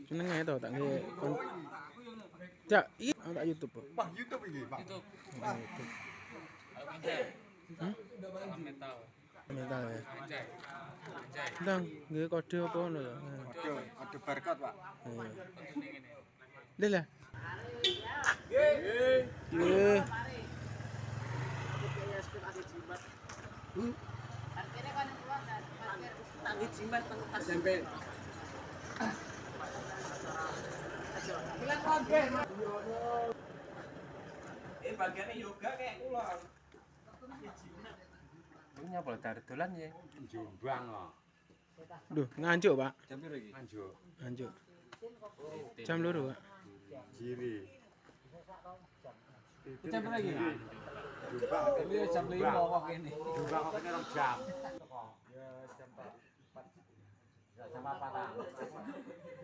Seneng ae to tak nge. Cak, iki tak YouTube. Pak YouTube ini, Pak. YouTube. YouTube. Metal. Mental ya. Anjay. Anjay. Ndang, nggih kode apa ngono to? Ada barcode, Pak. Iya. Ini ngene. Lha lah. Nggih. Tanggi jimat tempat jempel. Bilang kabeh. Bagiannya yoga kayak kula. Ini apa dari dolan ya? Jombang kok. Duh, nganjuk, Pak. Jam piro iki? Anjo. Nganjuk. Jam 2, Pak. Jiri. Jam piro iki? Jombang. Ini jam 5 kok ini. Jombang kok kene 2 jam. Ya jam 4. Ya jam 4.